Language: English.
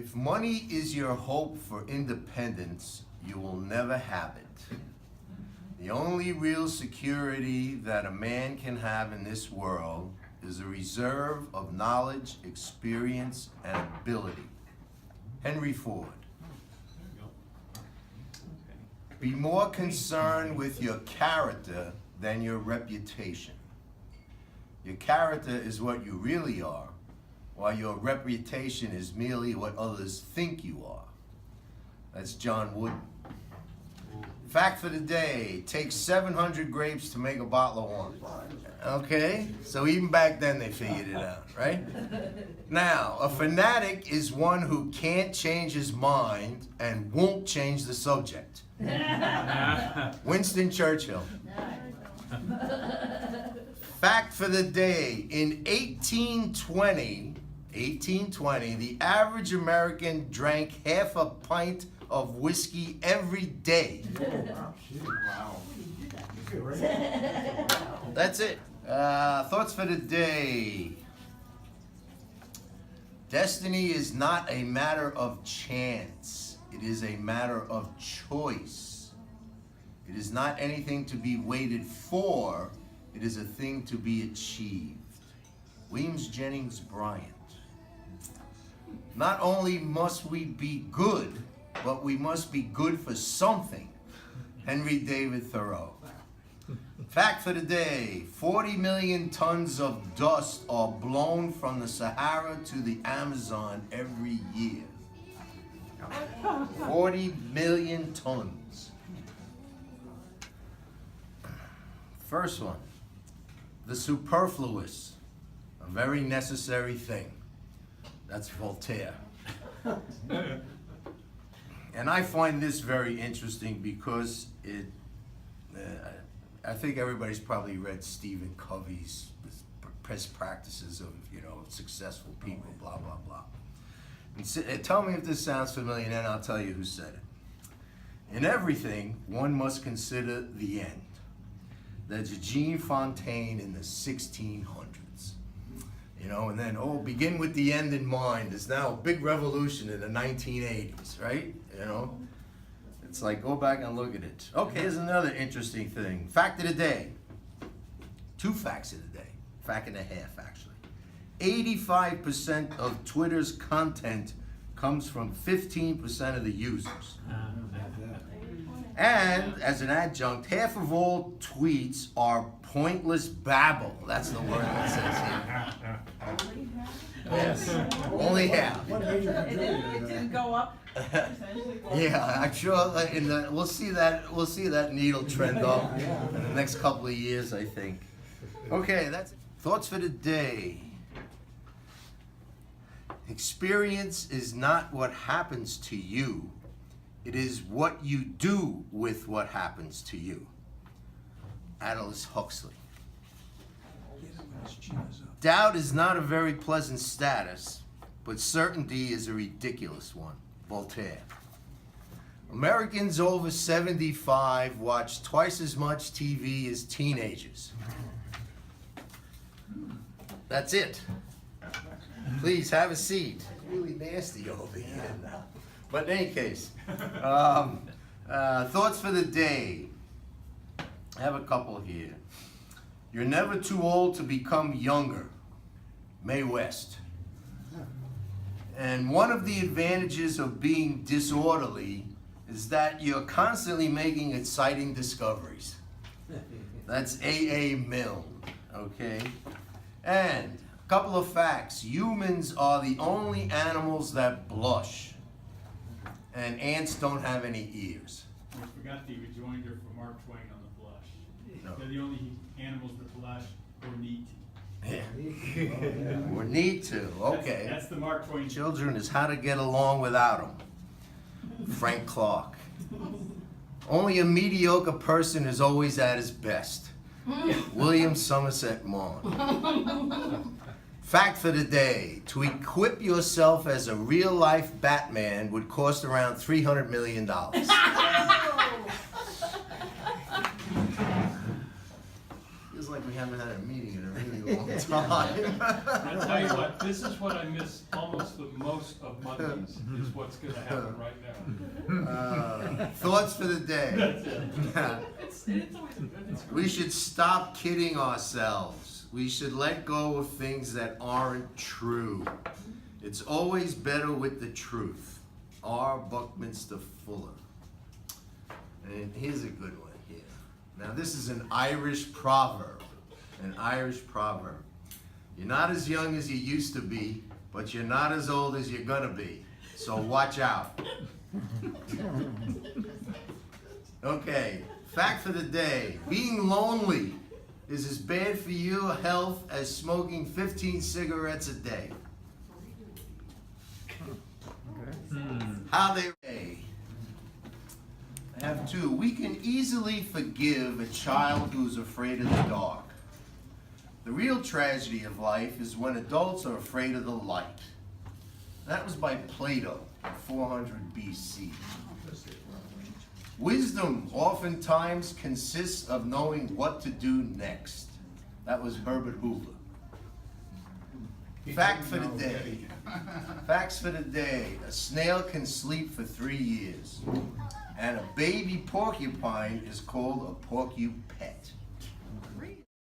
If money is your hope for independence, you will never have it. The only real security that a man can have in this world is a reserve of knowledge, experience, and ability. Henry Ford. Be more concerned with your character than your reputation. Your character is what you really are, while your reputation is merely what others think you are. That's John Wooden. Fact for the day, takes 700 grapes to make a bottle of wine. Okay, so even back then they figured it out, right? Now, a fanatic is one who can't change his mind and won't change the subject. Winston Churchill. Fact for the day, in 1820, the average American drank half a pint of whiskey every day. Wow. That's it. Thoughts for the day. Destiny is not a matter of chance. It is a matter of choice. It is not anything to be waited for. It is a thing to be achieved. Williams Jennings Bryan. Not only must we be good, but we must be good for something. Henry David Thoreau. Fact for the day, 40 million tons of dust are blown from the Sahara to the Amazon every year. 40 million tons. First one, the superfluous, a very necessary thing. That's Voltaire. And I find this very interesting because I think everybody's probably read Stephen Covey's best practices of, successful people, blah, blah, blah. And tell me if this sounds familiar, and then I'll tell you who said it. In everything, one must consider the end. That's Jean Fontaine in the 1600s. And then, begin with the end in mind. There's now a big revolution in the 1980s, right? It's like, go back and look at it. Okay, here's another interesting thing. Fact of the day. 2 facts of the day. Fact and a half, actually. 85% of Twitter's content comes from 15% of the users. And, as an adjunct, half of all tweets are pointless babble. That's the word that says here. Yes, only half. It didn't go up. Yeah, I'm sure we'll see that needle trend up in the next couple of years, I think. Okay, that's it. Thoughts for the day. Experience is not what happens to you. It is what you do with what happens to you. Aldous Huxley. Doubt is not a very pleasant status, but certainty is a ridiculous one. Voltaire. Americans over 75 watch twice as much TV as teenagers. That's it. Please have a seat. It's really nasty over here now. But in any case, thoughts for the day. I have a couple here. You're never too old to become younger. Mae West. And one of the advantages of being disorderly is that you're constantly making exciting discoveries. That's A.A. Milne, okay? And a couple of facts. Humans are the only animals that blush. And ants don't have any ears. I forgot the rejoinder for Mark Twain on the blush. No. They're the only animals that blush or need to. Yeah. Or need to, okay. That's the Mark Twain. Children is how to get along without them. Frank Clark. Only a mediocre person is always at his best. William Somerset Maugham. Fact for the day. To equip yourself as a real-life Batman would cost around $300 million. There's like we haven't had a meeting in a really long time. I tell you what, this is what I miss almost the most of Mondays, is what's gonna happen right now. Thoughts for the day. That's it. It's always a good, it's We should stop kidding ourselves. We should let go of things that aren't true. It's always better with the truth. R. Buckminster Fuller. And here's a good one here. Now this is an Irish proverb. An Irish proverb. You're not as young as you used to be, but you're not as old as you're gonna be. So watch out. Okay, fact for the day. Being lonely is as bad for your health as smoking 15 cigarettes a day. How they I have two. We can easily forgive a child who's afraid of the dark. The real tragedy of life is when adults are afraid of the light. That was by Plato, 400 BC. Wisdom oftentimes consists of knowing what to do next. That was Herbert Hoover. Fact for the day. Facts for the day. A snail can sleep for 3 years. And a baby porcupine is called a porcupet.